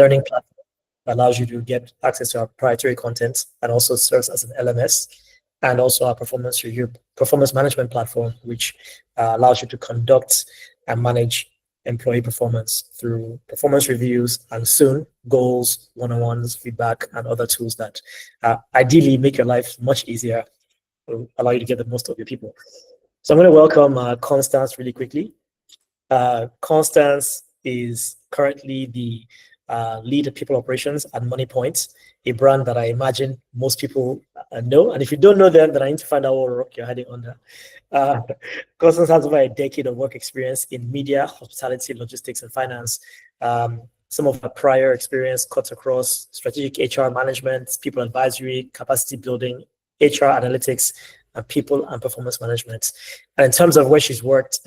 learning platform that allows you to get access to our proprietary content and also serves as an LMS, and also our performance management platform, which allows you to conduct and manage employee performance through performance reviews and soon goals, one-on-ones, feedback, and other tools that ideally make your life much easier, allow you to get the most of your people. So I'm going to welcome Constance really quickly. Constance is currently the lead of people operations at Moniepoint, a brand that I imagine most people know. And if you don't know them, then I need to find out what rock you're hiding under. Constance has over a decade of work experience in media, hospitality, logistics, and finance. Some of her prior experience cuts across strategic HR management, people advisory, capacity building, HR analytics, and people and performance management. And in terms of where she's worked,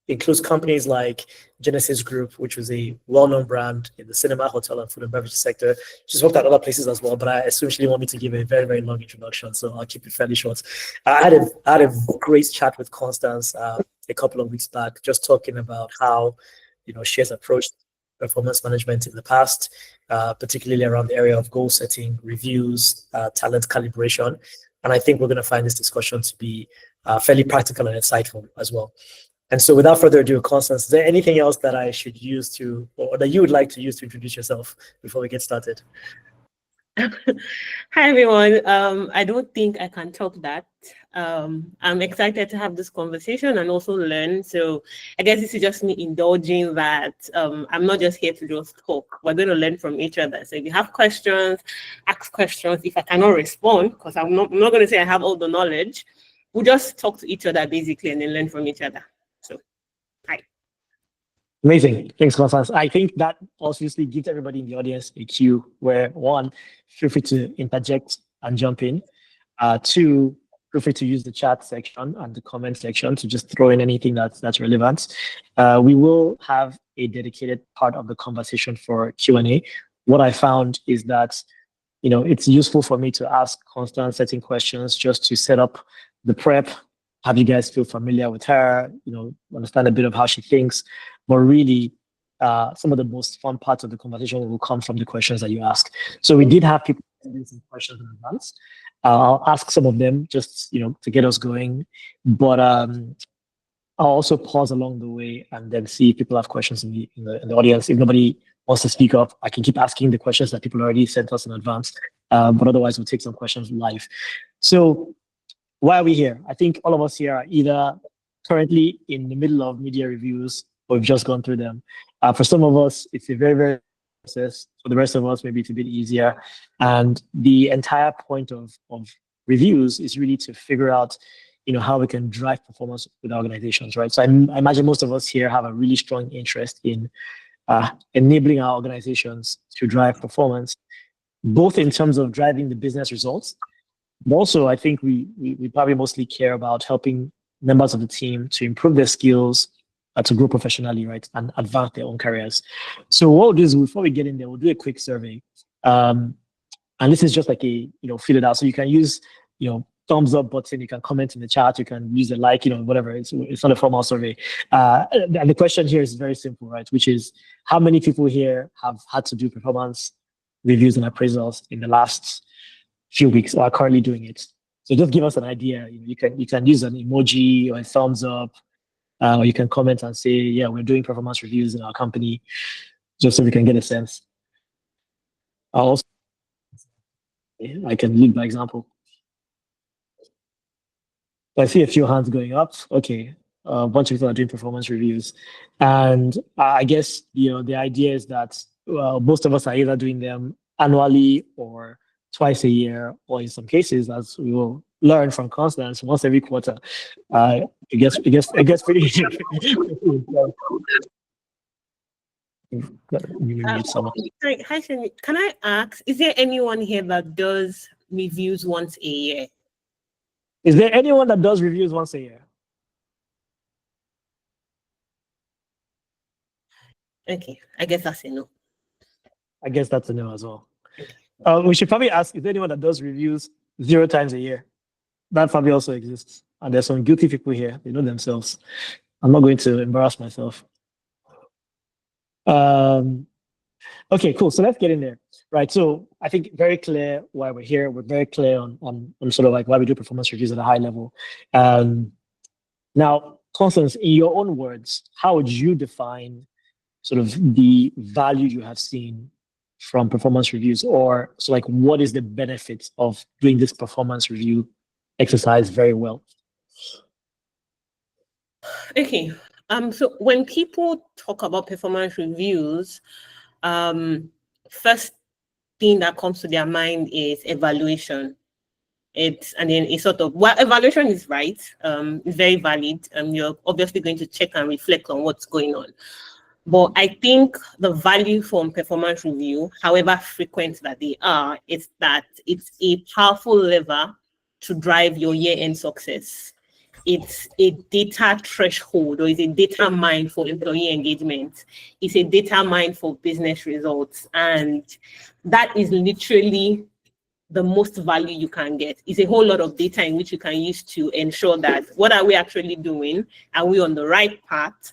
includes companies like Genesis Group, which was a well-known brand in the cinema, hotel, and food and beverage sector. She's worked at other places as well, but I assume she didn't want me to give a very, very long introduction, so I'll keep it fairly short. I had a great chat with Constance a couple of weeks back, just talking about how she has approached performance management in the past, particularly around the area of goal setting, reviews, talent calibration. And I think we're going to find this discussion to be fairly practical and insightful as well. And so without further ado, Constance, is there anything else that I should use to, or that you would like to use to introduce yourself before we get started? Hi, everyone. I don't think I can top that. I'm excited to have this conversation and also learn. So I guess this is just me indulging that I'm not just here to just talk. We're going to learn from each other. So if you have questions, ask questions. If I cannot respond, because I'm not going to say I have all the knowledge, we'll just talk to each other basically and then learn from each other. So, hi. Amazing. Thanks, Constance. I think that obviously gives everybody in the audience a cue where, one, feel free to interject and jump in. Two, feel free to use the chat section and the comment section to just throw in anything that's relevant. We will have a dedicated part of the conversation for Q&A. What I found is that, it's useful for me to ask Constance certain questions just to set up the prep, have you guys feel familiar with her, understand a bit of how she thinks. But really, some of the most fun parts of the conversation will come from the questions that you ask. So we did have people sending some questions in advance. I'll ask some of them just, to get us going. But I'll also pause along the way and then see if people have questions in the audience. If nobody wants to speak up, I can keep asking the questions that people already sent us in advance. But otherwise, we'll take some questions live. So why are we here? I think all of us here are either currently in the middle of media reviews or we've just gone through them. For some of us, it's a very, very process. For the rest of us, maybe it's a bit easier. And the entire point of reviews is really to figure out, how we can drive performance with organizations, right? So I imagine most of us here have a really strong interest in enabling our organizations to drive performance, both in terms of driving the business results. But also, I think we probably mostly care about helping members of the team to improve their skills, to grow professionally, right, and advance their own careers. So what we'll do is, before we get in there, we'll do a quick survey. And this is just like a, fill it out. So you can use, thumbs up button, you can comment in the chat, you can use a like, whatever. It's not a formal survey. And the question here is very simple, right, which is, how many people here have had to do performance reviews and appraisals in the last few weeks or are currently doing it? So just give us an idea. You can use an emoji or a thumbs up, or you can comment and say, yeah, we're doing performance reviews in our company, just so we can get a sense. I can lead by example. I see a few hands going up. Okay, a bunch of people are doing performance reviews. And I guess, the idea is that most of us are either doing them annually or twice a year, or in some cases, as we will learn from Constance, once every quarter. It gets pretty. Hi, Seni. Can I ask, is there anyone here that does reviews once a year? Is there anyone that does reviews once a year? Okay, I guess that's a no. I guess that's a no as well. We should probably ask, is there anyone that does reviews 0 times a year? That probably also exists. And there's some guilty people here. They know themselves. I'm not going to embarrass myself. Okay, cool. So let's get in there. Right. So I think very clear why we're here. We're very clear on sort of like why we do performance reviews at a high level. Now, Constance, in your own words, how would you define sort of the value you have seen from performance reviews, or so like what is the benefit of doing this performance review exercise very well? Okay. So when people talk about performance reviews, first thing that comes to their mind is evaluation. And then it's sort of, well, evaluation is right, it's very valid, and you're obviously going to check and reflect on what's going on. But I think the value from performance review, however frequent that they are, is that it's a powerful lever to drive your year-end success. It's a data threshold, or it's a data mine for employee engagement. It's a data mine for business results. And that is literally the most value you can get. It's a whole lot of data in which you can use to ensure that what are we actually doing? Are we on the right path?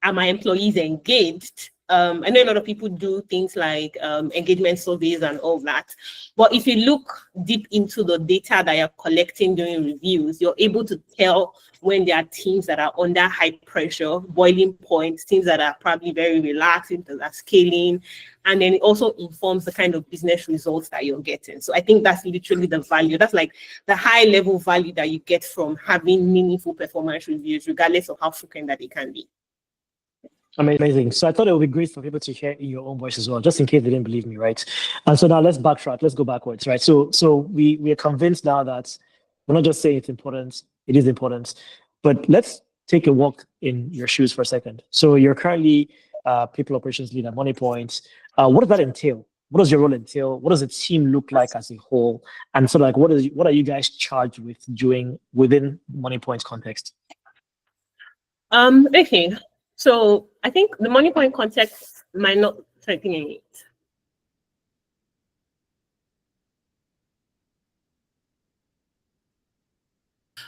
Are my employees engaged? I know a lot of people do things like engagement surveys and all that. But if you look deep into the data that you're collecting during reviews, you're able to tell when there are teams that are under high pressure, boiling points, teams that are probably very relaxed, teams that are scaling. And then it also informs the kind of business results that you're getting. So I think that's literally the value. That's like the high level value that you get from having meaningful performance reviews, regardless of how frequent that it can be. Amazing. So I thought it would be great for people to hear in your own voice as well, just in case they didn't believe me, right? And so now let's backtrack. Let's go backwards, right? So we are convinced now that we're not just saying it's important, it is important. But let's take a walk in your shoes for a second. So you're currently people operations lead at Moniepoint. What does that entail? What does your role entail? What does the team look like as a whole? And so like what are you guys charged with doing within Moniepoint's context? Okay. So I think the Moniepoint context might not taking it.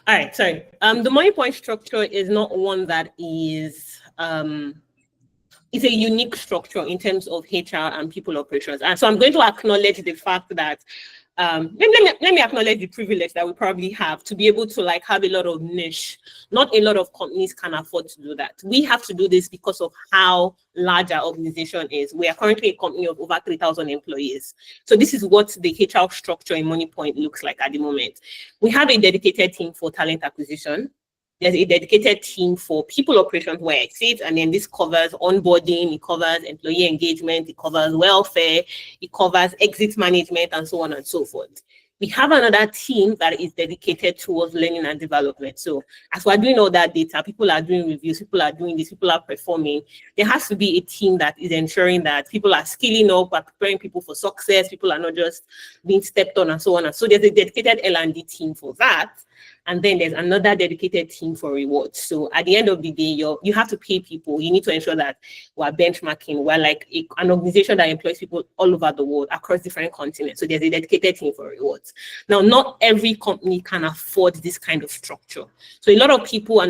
All right, sorry. The Moniepoint structure is not one that is it's a unique structure in terms of HR and people operations. And so I'm going to acknowledge the fact that let me acknowledge the privilege that we probably have to be able to like have a lot of niche. Not a lot of companies can afford to do that. We have to do this because of how large our organization is. We are currently a company of over 3,000 employees. So this is what the HR structure in Moniepoint looks like at the moment. We have a dedicated team for talent acquisition. There's a dedicated team for people operations where I sit, and then this covers onboarding, it covers employee engagement, it covers welfare, it covers exit management, and so on and so forth. We have another team that is dedicated towards learning and development. So as we're doing all that data, people are doing reviews, people are doing this, people are performing. There has to be a team that is ensuring that people are skilling up, are preparing people for success, people are not just being stepped on and so on. And so there's a dedicated L&D team for that. And then there's another dedicated team for rewards. So at the end of the day, you have to pay people. You need to ensure that we're benchmarking. We're like an organization that employs people all over the world across different continents. So there's a dedicated team for rewards. Now, not every company can afford this kind of structure. So a lot of people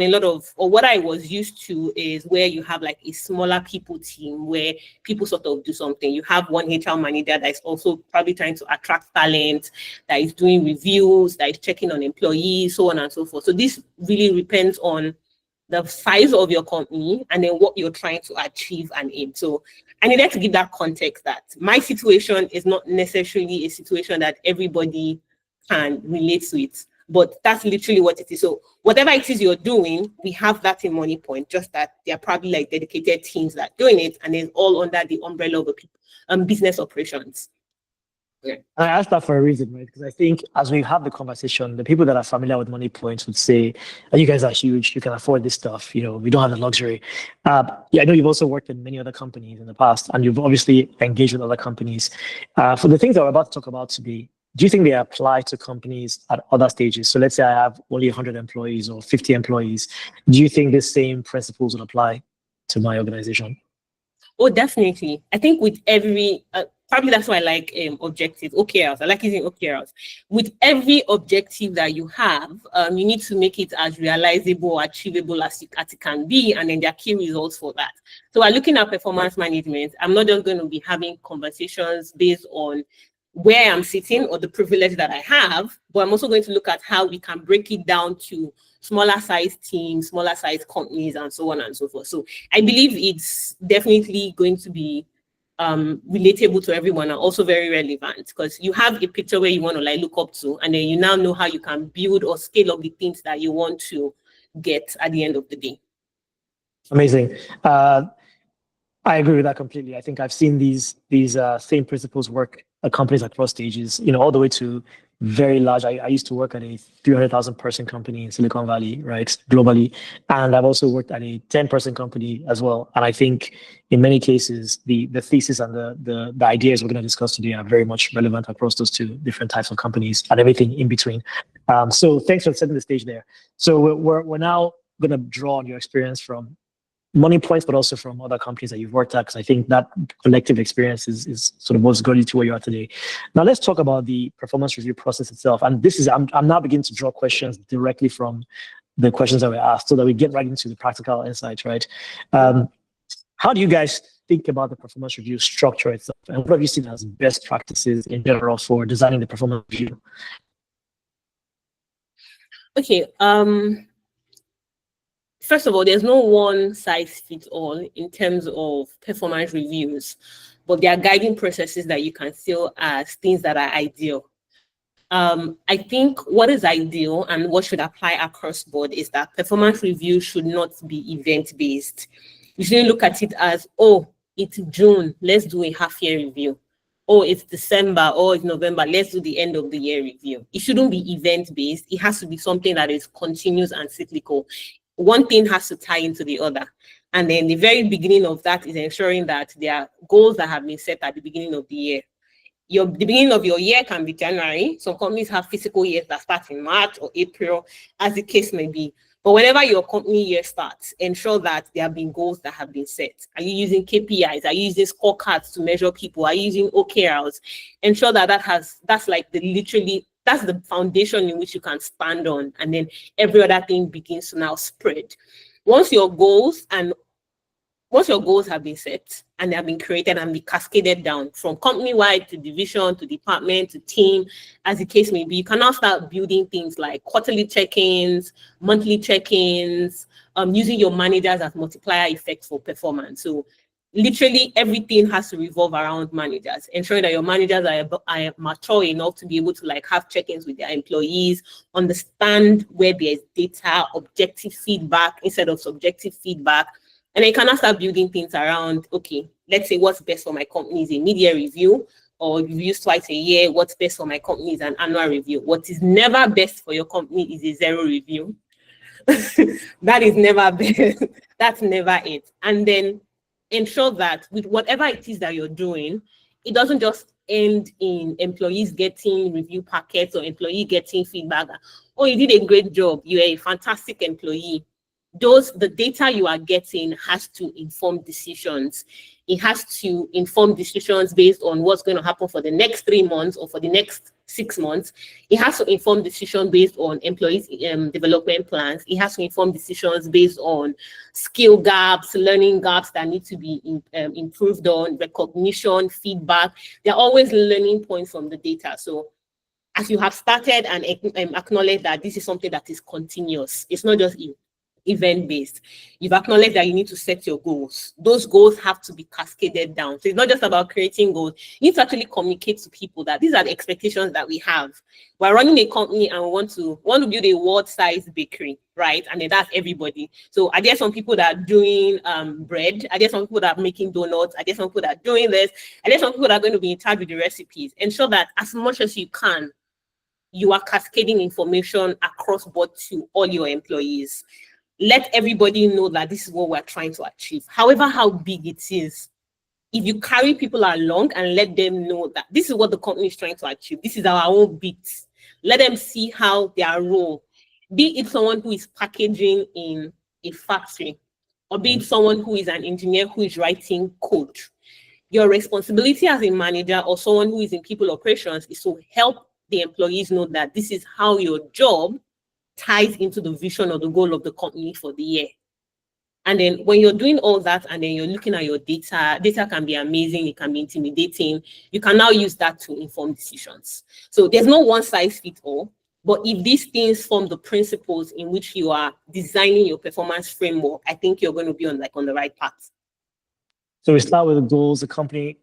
or what I was used to is where you have like a smaller people team where people sort of do something. You have one HR manager that is also probably trying to attract talent, that is doing reviews, that is checking on employees, so on and so forth. So this really depends on the size of your company and then what you're trying to achieve and aim. So I needed to give that context that my situation is not necessarily a situation that everybody can relate to it, but that's literally what it is. So whatever it is you're doing, we have that in Moniepoint, just that they're probably like dedicated teams that are doing it, and it's all under the umbrella of the business operations. Yeah. I asked that for a reason, right? Because I think as we have the conversation, the people that are familiar with Moniepoint would say, oh, you guys are huge, you can afford this stuff, we don't have the luxury. Yeah, I know you've also worked in many other companies in the past, and you've obviously engaged with other companies. For the things that we're about to talk about today, do you think they apply to companies at other stages? So let's say I have only 100 employees or 50 employees. Do you think the same principles would apply to my organization? Oh, definitely. I think with every, Probably that's why I like objectives, OKRs. I like using OKRs. With every objective that you have, you need to make it as realizable or achievable as it can be, and then there are key results for that. So we're looking at performance management. I'm not just going to be having conversations based on where I'm sitting or the privilege that I have, but I'm also going to look at how we can break it down to smaller size teams, smaller size companies, and so on and so forth. So I believe it's definitely going to be relatable to everyone and also very relevant, because you have a picture where you want to like look up to, and then you now know how you can build or scale up the things that you want to get at the end of the day. Amazing. I agree with that completely. I think I've seen these same principles work at companies across stages, all the way to very large. I used to work at a 300,000 person company in Silicon Valley, right, globally. And I've also worked at a 10-person company as well. And I think in many cases, the thesis and the ideas we're going to discuss today are very much relevant across those two different types of companies and everything in between. So thanks for setting the stage there. So we're now going to draw on your experience from Moniepoint, but also from other companies that you've worked at, because I think that collective experience is sort of what's got you to where you are today. Now let's talk about the performance review process itself. And this is, I'm now beginning to draw questions directly from the questions that were asked so that we get right into the practical insights, right? How do you guys think about the performance review structure itself? And what have you seen as best practices in general for designing the performance review? Okay. First of all, there's no one size fits all in terms of performance reviews, but there are guiding processes that you can still as things that are ideal. I think what is ideal and what should apply across board is that performance review should not be event-based. You shouldn't look at it as, oh, it's June, let's do a half-year review. Oh, it's December, or it's November, let's do the end of the year review. It shouldn't be event-based. It has to be something that is continuous and cyclical. One thing has to tie into the other. And then the very beginning of that is ensuring that there are goals that have been set at the beginning of the year. The beginning of your year can be January. Some companies have fiscal years that start in March or April, as the case may be. But whenever your company year starts, ensure that there have been goals that have been set. Are you using KPIs? Are you using scorecards to measure people? Are you using OKRs? Ensure that that's like that's the foundation in which you can stand on, and then every other thing begins to now spread. Once your goals have been set and they have been created and be cascaded down from company-wide to division to department to team, as the case may be, you can now start building things like quarterly check-ins, monthly check-ins, using your managers as multiplier effects for performance. So literally everything has to revolve around managers, ensuring that your managers are mature enough to be able to like have check-ins with their employees, understand where there's data, objective feedback instead of subjective feedback. And then you can start building things around, okay, let's say what's best for my company is a mid-year review, or reviews twice a year. What's best for my company is an annual review. What is never best for your company is a zero review. That is never best. That's never it. And then ensure that with whatever it is that you're doing, it doesn't just end in employees getting review packets or employee getting feedback. Oh, you did a great job. You're a fantastic employee. The data you are getting has to inform decisions. It has to inform decisions based on what's going to happen for the next 3 months or for the next 6 months. It has to inform decisions based on employees' development plans. It has to inform decisions based on skill gaps, learning gaps that need to be improved on, recognition, feedback. There are always learning points from the data. So as you have started and acknowledge that this is something that is continuous, it's not just event-based. You've acknowledged that you need to set your goals. Those goals have to be cascaded down. So it's not just about creating goals. You need to actually communicate to people that these are the expectations that we have. We're running a company and we want to build a world-sized bakery, right? And then that's everybody. So are there some people that are doing bread? Are there some people that are making donuts? Are there some people that are doing this? Are there some people that are going to be in charge with the recipes? Ensure that as much as you can, you are cascading information across board to all your employees. Let everybody know that this is what we're trying to achieve. However, how big it is, if you carry people along and let them know that this is what the company is trying to achieve, this is our own bit. Let them see how their role, be it someone who is packaging in a factory, or be it someone who is an engineer who is writing code. Your responsibility as a manager or someone who is in people operations is to help the employees know that this is how your job ties into the vision or the goal of the company for the year. And then when you're doing all that and then you're looking at your data can be amazing, it can be intimidating. You can now use that to inform decisions. So there's no one size fits all, but if these things form the principles in which you are designing your performance framework, I think you're going to be on the right path. So we start with the goals. The company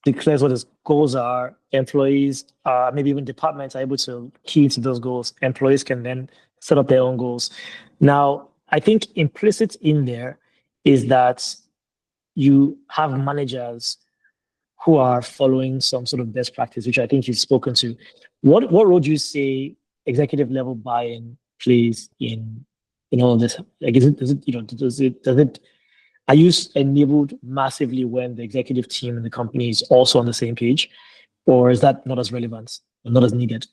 declares what its goals are. Employees, maybe even departments are able to key into those goals. Employees can then set up their own goals. Now, I think implicit in there is that you have managers who are following some sort of best practice, which I think you've spoken to. What role do you say executive level buy-in plays in all of this? Like, are you enabled massively when the executive team and the company is also on the same page, or is that not as relevant or not as needed?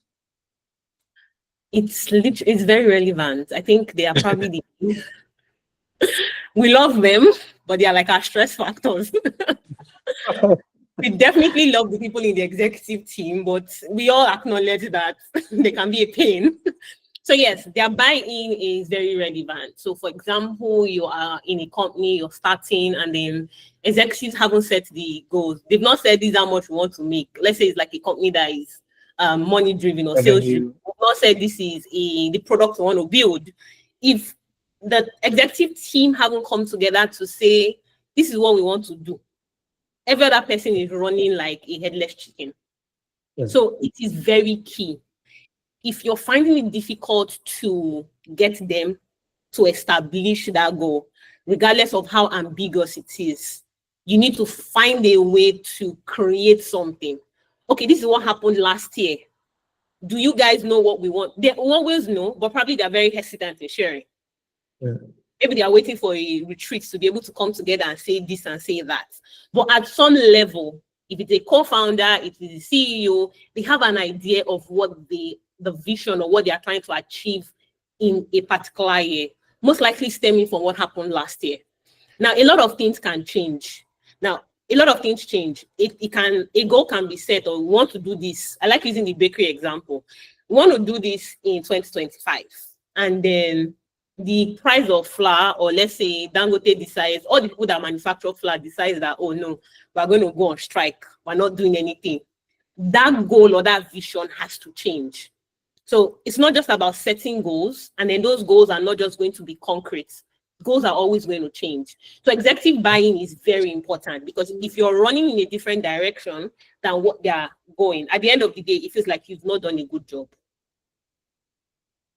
It's very relevant. I think they are probably we love them, but they are like our stress factors. We definitely love the people in the executive team, but we all acknowledge that they can be a pain. So yes, their buy-in is very relevant. So for example, you are in a company, you're starting, and then executives haven't set the goals. They've not said this is how much we want to make. Let's say it's like a company that is money driven or sales driven. They've not said this is the product we want to build. If the executive team haven't come together to say this is what we want to do, every other person is running like a headless chicken. Yes. So it is very key. If you're finding it difficult to get them to establish that goal, regardless of how ambiguous it is, you need to find a way to create something. Okay, this is what happened last year. Do you guys know what we want? They always know, but probably they're very hesitant in sharing. Yeah. Maybe they are waiting for a retreat to be able to come together and say this and say that. But at some level, if it's a co-founder, if it's a CEO, they have an idea of what the vision or what they are trying to achieve in a particular year, most likely stemming from what happened last year. Now, a lot of things can change. Now, a lot of things change. A goal can be set, or we want to do this. I like using the bakery example. We want to do this in 2025. And then the price of flour, or let's say Dangote decides, all the people that manufacture flour decides that, oh no, we're going to go on strike. We're not doing anything. That goal or that vision has to change. So it's not just about setting goals, and then those goals are not just going to be concrete. Goals are always going to change. So executive buy-in is very important, because if you're running in a different direction than what they are going, at the end of the day, it feels like you've not done a good job.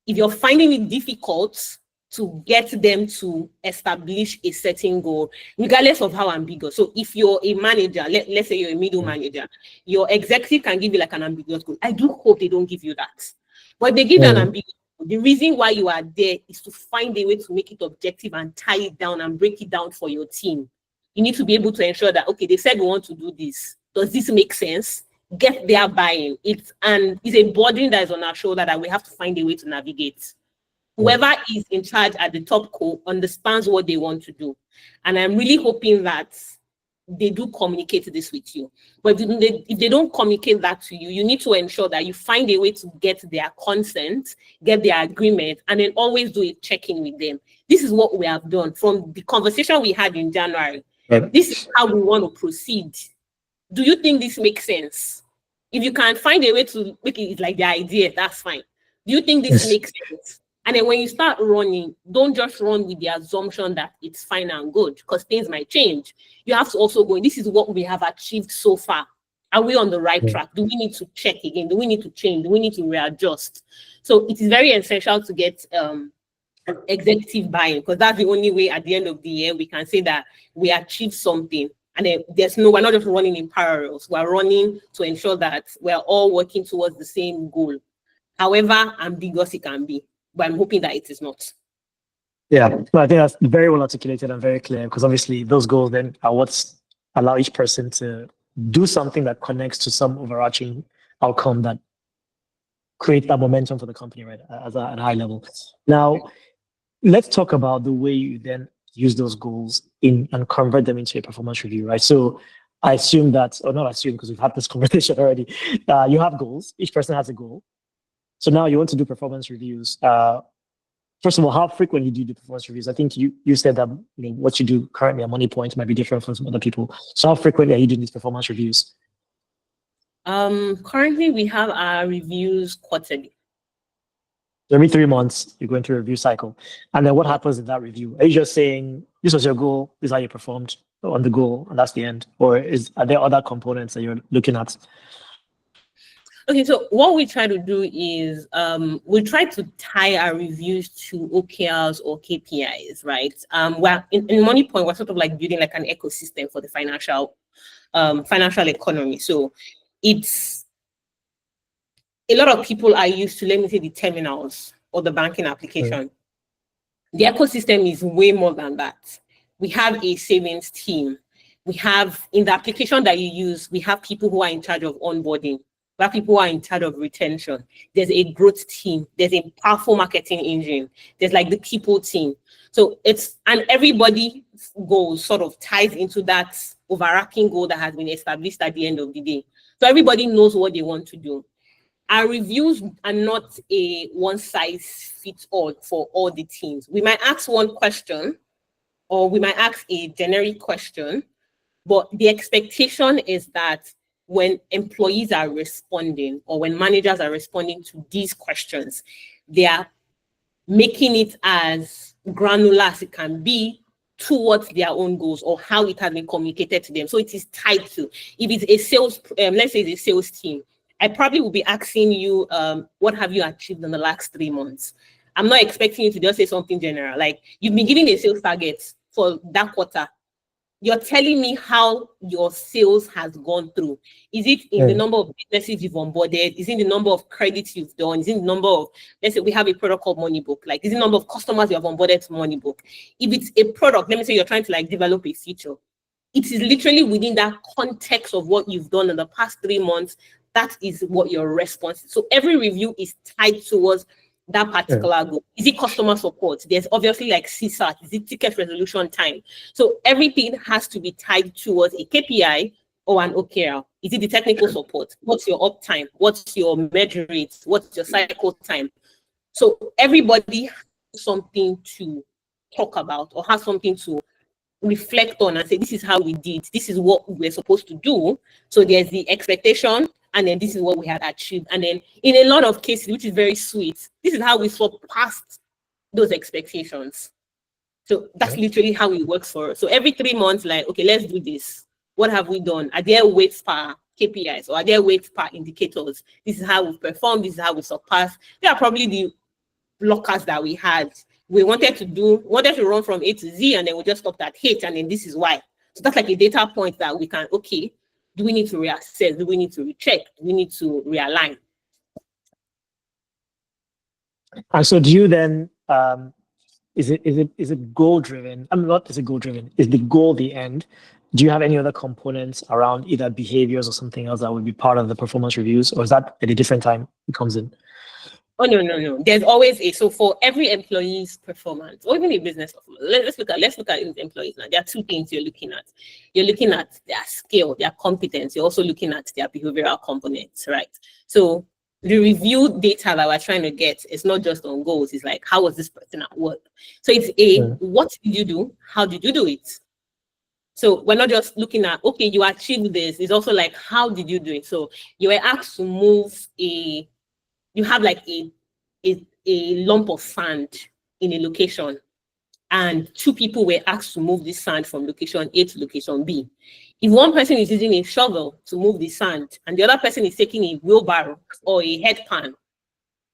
If you're finding it difficult to get them to establish a certain goal, regardless of how ambiguous. So if you're a manager, let's say you're a middle manager, your executive can give you like an ambiguous goal. I do hope they don't give you that. But if they give you an ambiguous goal, the reason why you are there is to find a way to make it objective and tie it down and break it down for your team. You need to be able to ensure that, okay, they said we want to do this. Does this make sense? Get their buy-in. It's a burden that is on our shoulder that we have to find a way to navigate. Whoever is in charge at the top co understands what they want to do. And I'm really hoping that they do communicate this with you. But if they don't communicate that to you, you need to ensure that you find a way to get their consent, get their agreement, and then always do a check-in with them. This is what we have done from the conversation we had in January. This is how we want to proceed. Do you think this makes sense? If you can find a way to make it like the idea, that's fine. Do you think this makes sense? And then when you start running, don't just run with the assumption that it's fine and good, because things might change. You have to also go, this is what we have achieved so far. Are we on the right track? Do we need to check again? Do we need to change? Do we need to readjust? So it is very essential to get executive buy-in, because that's the only way at the end of the year we can say that we achieved something. And then we're not just running in parallels. We're running to ensure that we're all working towards the same goal, however ambiguous it can be. But I'm hoping that it is not. Yeah, well, I think that's very well articulated and very clear, because obviously those goals then are what's allow each person to do something that connects to some overarching outcome that creates that momentum for the company, right, at a high level. Now, let's talk about the way you then use those goals and convert them into a performance review, right? So I assume that, or not assume, because we've had this conversation already. You have goals. Each person has a goal. So now you want to do performance reviews. First of all, how frequently do you do performance reviews? I think you said that what you do currently at Moniepoint might be different from some other people. So how frequently are you doing these performance reviews? Currently, we have our reviews quarterly. Every 3 months, you're going through a review cycle. And then what happens in that review? Are you just saying, this was your goal, this is how you performed on the goal, and that's the end? Or are there other components that you're looking at? Okay, so what we try to do is we try to tie our reviews to OKRs or KPIs, right? Well, in Moniepoint, we're sort of like building like an ecosystem for the financial economy. So it's a lot of people are used to, let me say, the terminals or the banking application. The ecosystem is way more than that. We have a savings team. We have, in the application that you use, we have people who are in charge of onboarding. We have people who are in charge of retention. There's a growth team. There's a powerful marketing engine. There's like the people team. So and everybody's goal sort of ties into that overarching goal that has been established at the end of the day. So everybody knows what they want to do. Our reviews are not a one-size-fits-all for all the teams. We might ask one question, or we might ask a generic question, but the expectation is that when employees are responding or when managers are responding to these questions, they are making it as granular as it can be towards their own goals or how it has been communicated to them. So it is tied to, if it's a sales, let's say it's a sales team, I probably will be asking you, what have you achieved in the last 3 months? I'm not expecting you to just say something general. Like, you've been giving a sales target for that quarter. You're telling me how your sales has gone through. Is it in the number of businesses you've onboarded? Is it the number of credits you've done? Is it the number of, let's say we have a product called Moneybook. Like, is it the number of customers you have onboarded to Moneybook? If it's a product, let me say you're trying to like develop a feature. It is literally within that context of what you've done in the past 3 months. That is what your response is. So every review is tied towards that particular goal. Is it customer support? There's obviously like CSAT. Is it ticket resolution time? So everything has to be tied towards a KPI or an OKR. Is it the technical support? What's your uptime? What's your measure rates? What's your cycle time? So everybody has something to talk about or has something to reflect on and say, this is how we did. This is what we're supposed to do. So there's the expectation, and then this is what we had achieved. And then in a lot of cases, which is very sweet, this is how we surpassed those expectations. So that's literally how it works for us. So every 3 months, like, okay, let's do this. What have we done? Are there weights per KPIs or are there weights per indicators? This is how we perform. This is how we surpass. They are probably the blockers that we had. We wanted to run from A to Z, and then we just stopped at H, and then this is why. So that's like a data point that we can, okay, do we need to reassess? Do we need to recheck? Do we need to realign? And so do you then, is it goal driven? I'm not, is it goal driven? Is the goal the end? Do you have any other components around either behaviors or something else that would be part of the performance reviews, or is that at a different time it comes in? Oh, no. There's always so for every employee's performance, or even a business, let's look at employees now. There are 2 things you're looking at. You're looking at their skill, their competence. You're also looking at their behavioral components, right? So the review data that we're trying to get is not just on goals. It's like, how was this person at work? So it's what did you do? How did you do it? So we're not just looking at, okay, you achieved this. It's also like, how did you do it? So you were asked to move you have like a lump of sand in a location, and 2 people were asked to move this sand from location A to location B. If one person is using a shovel to move the sand and the other person is taking a wheelbarrow or a headpan,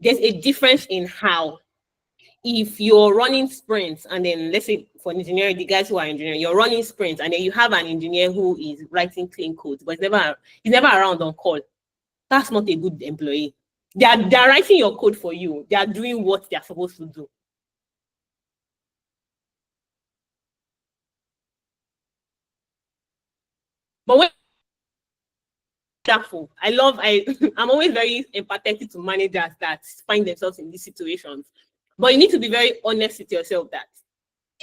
there's a difference in how. If you're running sprints, and then let's say for engineering, the guys who are engineering, you're running sprints, and then you have an engineer who is writing clean code, but he's never around on call. That's not a good employee. They're writing your code for you. They are doing what they're supposed to do. But when careful, I'm always very empathetic to managers that find themselves in these situations. But you need to be very honest with yourself that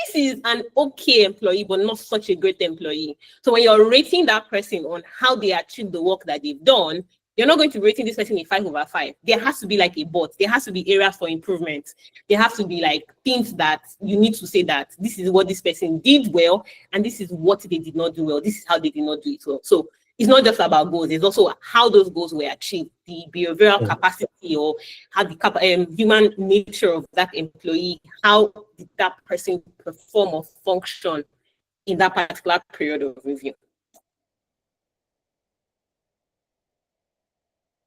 this is an okay employee, but not such a great employee. So when you're rating that person on how they achieve the work that they've done, you're not going to be rating this person a 5/5. There has to be like a but. There has to be areas for improvement. There has to be like things that you need to say that this is what this person did well, and this is what they did not do well. This is how they did not do it well. So it's not just about goals. It's also how those goals were achieved, the behavioral capacity or how the human nature of that employee, how did that person perform or function in that particular period of review.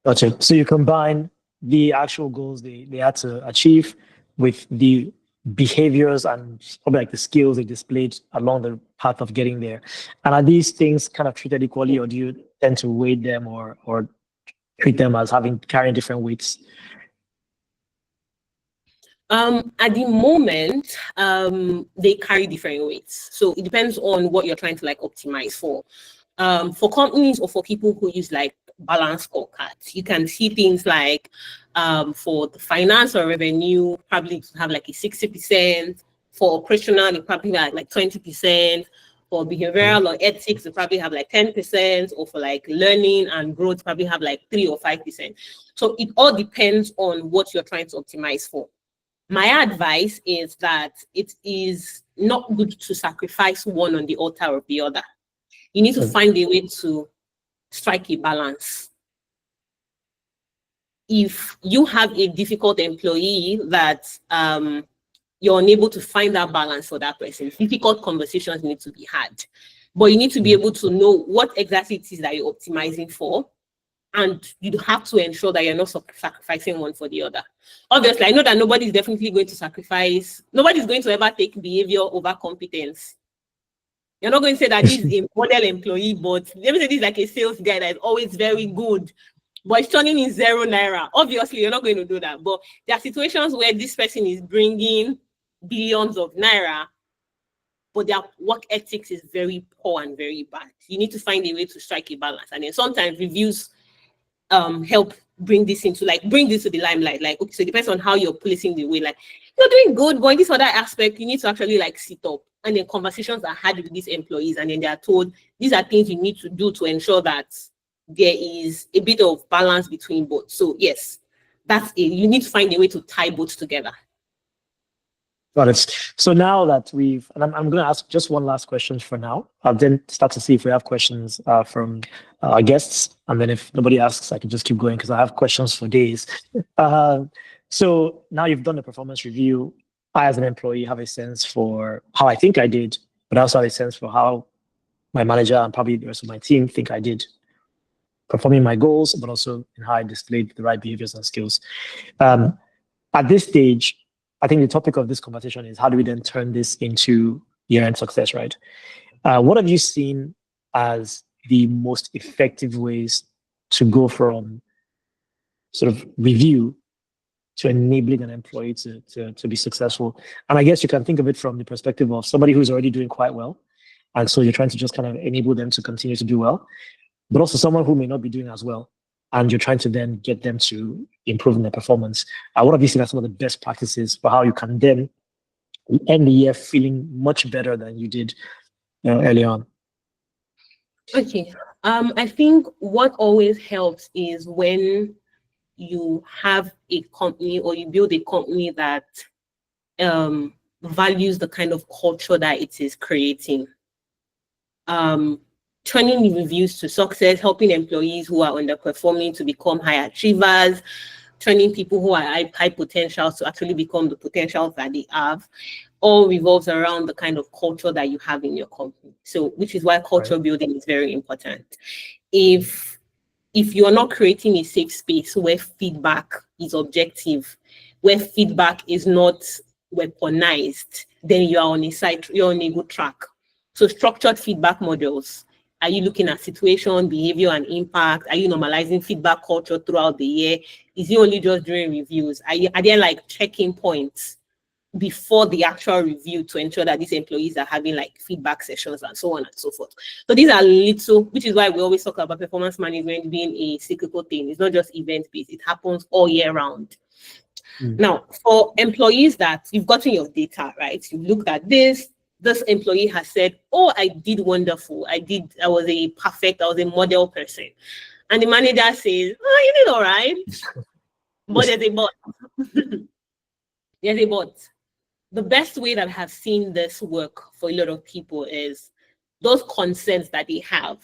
Gotcha. So you combine the actual goals they had to achieve with the behaviors and probably like the skills they displayed along the path of getting there. And are these things kind of treated equally, or do you tend to weight them or treat them as carrying different weights? At the moment, they carry different weights. So it depends on what you're trying to like optimize for. For companies or for people who use like balance scorecards, you can see things like for the finance or revenue, probably have like a 60%. For operational, you probably have like 20%. For behavioral or ethics, you probably have like 10%, or for like learning and growth, probably have like 3 or 5%. So it all depends on what you're trying to optimize for. My advice is that it is not good to sacrifice one on the altar of the other. You need to find a way to strike a balance. If you have a difficult employee that you're unable to find that balance for that person, difficult conversations need to be had. But you need to be able to know what exactly it is that you're optimizing for. And you have to ensure that you're not sacrificing one for the other. Obviously, I know that nobody's definitely going to sacrifice. Nobody's going to ever take behavior over competence. You're not going to say that this is a model employee, but let me say this is like a sales guy that is always very good, but it's turning in 0 naira. Obviously, you're not going to do that. But there are situations where this person is bringing billions of naira, but their work ethics is very poor and very bad. You need to find a way to strike a balance. And then sometimes reviews help bring this to the limelight. Like, okay, so it depends on how you're policing the way. Like, you're doing good, but in this other aspect, you need to actually like sit up. And then conversations are had with these employees, and then they are told these are things you need to do to ensure that there is a bit of balance between both. So yes, you need to find a way to tie both together. Got it. So now that and I'm going to ask just one last question for now. I'll then start to see if we have questions from our guests. And then if nobody asks, I can just keep going because I have questions for days. So now you've done the performance review. I, as an employee, have a sense for how I think I did, but I also have a sense for how my manager and probably the rest of my team think I did, performing my goals, but also in how I displayed the right behaviors and skills. At this stage, I think the topic of this conversation is how do we then turn this into year-end success, right? What have you seen as the most effective ways to go from sort of review to enabling an employee to be successful? And I guess you can think of it from the perspective of somebody who's already doing quite well. And so you're trying to just kind of enable them to continue to do well, but also someone who may not be doing as well. And you're trying to then get them to improve in their performance. What have you seen as some of the best practices for how you can then end the year feeling much better than you did early on? Okay. I think what always helps is when you have a company or you build a company that values the kind of culture that it is creating. Turning reviews to success, helping employees who are underperforming to become high achievers, turning people who are high potentials to actually become the potentials that they have, all revolves around the kind of culture that you have in your company. So, which is why culture building is very important. If you are not creating a safe space where feedback is objective, where feedback is not weaponized, then you're on a good track. So structured feedback models. Are you looking at situation, behavior, and impact? Are you normalizing feedback culture throughout the year? Is it only just during reviews? Are there like checking points before the actual review to ensure that these employees are having like feedback sessions and so on and so forth? So these are little, which is why we always talk about performance management being a cyclical thing. It's not just event-based. It happens all year round. Now, for employees that you've gotten your data, right? You looked at this employee has said, oh, I did wonderful. I was a model person. And the manager says, oh, you did all right. But there's a but. There's a but. The best way that I have seen this work for a lot of people is those concerns that they have,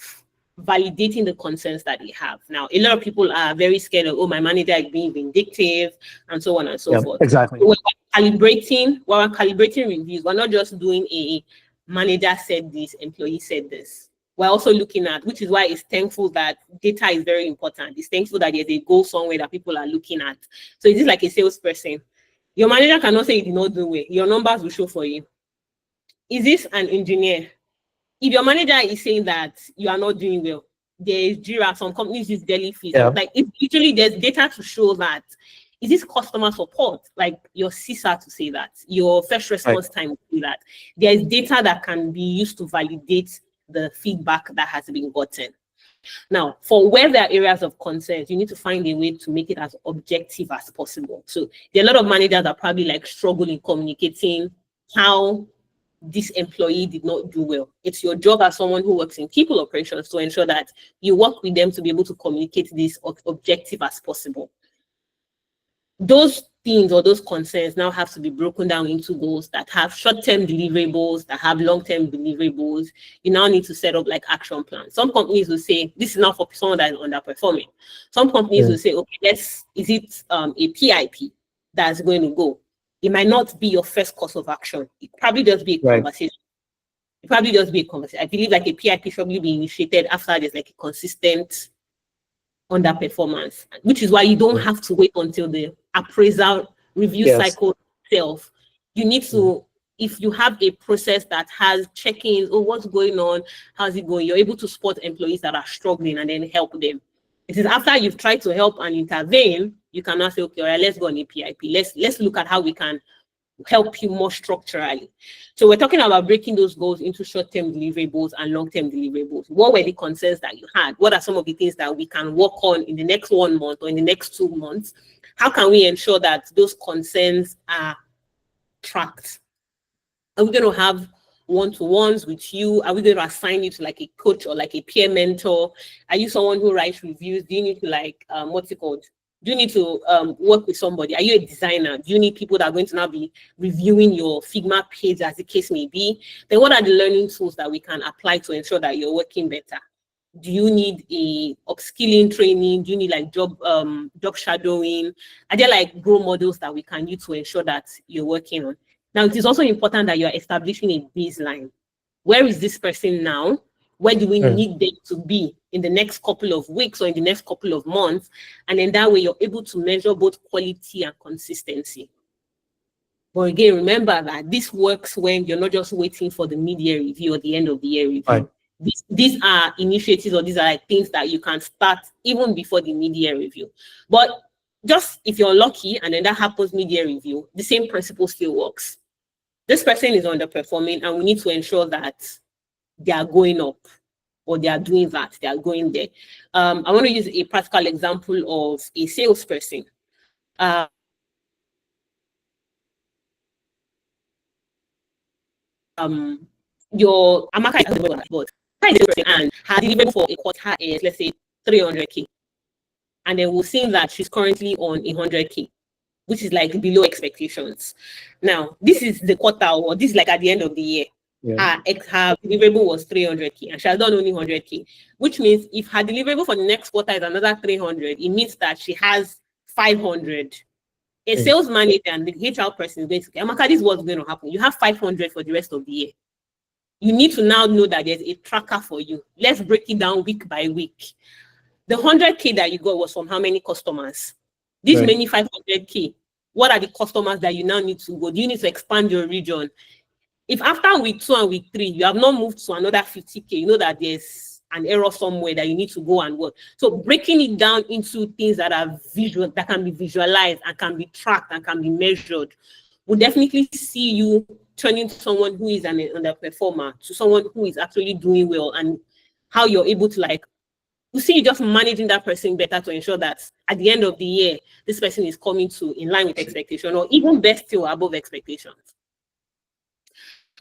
validating the concerns that they have. Now, a lot of people are very scared of, oh, my manager is being vindictive, and so on and so forth. Exactly. So we're calibrating reviews. We're not just doing a manager said this, employee said this. We're also looking at, which is why it's thankful that data is very important. It's thankful that there's a goal somewhere that people are looking at. So it is like a salesperson. Your manager cannot say you did not do well. Your numbers will show for you. Is this an engineer? If your manager is saying that you are not doing well, there is Jira, some companies use Jellyfish. Yeah. Like, it's literally, there's data to show that. Is this customer support? Like your CISA to say that, your first response time to say that. There is data that can be used to validate the feedback that has been gotten. Now, for where there are areas of concerns, you need to find a way to make it as objective as possible. So there are a lot of managers that probably like struggle in communicating how this employee did not do well. It's your job as someone who works in people operations to ensure that you work with them to be able to communicate this objective as possible. Those things or those concerns now have to be broken down into goals that have short-term deliverables, that have long-term deliverables. You now need to set up like action plans. Some companies will say, this is not for someone that is underperforming. Some companies will say, okay, is it a PIP that's going to go? It might not be your first course of action. It probably just be a conversation. It probably just be a conversation. I believe like a PIP should probably be initiated after there's like a consistent underperformance, which is why you don't have to wait until the appraisal review cycle itself. You need to, if you have a process that has check-ins, oh, what's going on, how's it going, you're able to spot employees that are struggling and then help them. It is after you've tried to help and intervene, you can now say, okay, all right, let's go on a PIP. Let's look at how we can help you more structurally. So we're talking about breaking those goals into short-term deliverables and long-term deliverables. What were the concerns that you had? What are some of the things that we can work on in the next 1 month or in the next 2 months? How can we ensure that those concerns are tracked? Are we going to have one-to-ones with you? Are we going to assign you to like a coach or like a peer mentor? Are you someone who writes reviews? Do you need to like, what's it called? Do you need to work with somebody? Are you a designer? Do you need people that are going to now be reviewing your Figma page as the case may be? Then what are the learning tools that we can apply to ensure that you're working better? Do you need a upskilling training? Do you need like job shadowing? Are there like role models that we can use to ensure that you're working on? Now, it is also important that you're establishing a baseline. Where is this person now? Where do we need them to be in the next couple of weeks or in the next couple of months? And then that way you're able to measure both quality and consistency. But again, remember that this works when you're not just waiting for the mid-year review or the end of the year review. Right. These are initiatives or these are like things that you can start even before the mid-year review. But just if you're lucky and then that happens mid-year review, the same principle still works. This person is underperforming and we need to ensure that they are going up or they are doing that, they are going there. I want to use a practical example of a salesperson. Your Amaka is and her delivery for a quarter is, let's say, 300K. And then we'll see that she's currently on 100K, which is like below expectations. Now, this is the quarter, or this is like at the end of the year. Her deliverable was 300K and she has done only 100K, which means if her deliverable for the next quarter is another 300, it means that she has 500. A sales manager and the HR person is going to say, Amaka, this is what's going to happen. You have 500 for the rest of the year. You need to now know that there's a tracker for you. Let's break it down week by week. The 100K that you got was from how many customers? These many 500K. What are the customers that you now need to go? Do you need to expand your region? If after week 2 and week 3, you have not moved to another 50K, you know that there's an error somewhere that you need to go and work. So breaking it down into things that are visual, that can be visualized and can be tracked and can be measured, will definitely see you turning someone who is an underperformer to someone who is actually doing well, and how you're able to like You see, you just managing that person better to ensure that at the end of the year, this person is coming to in line with expectation, or even best still above expectations.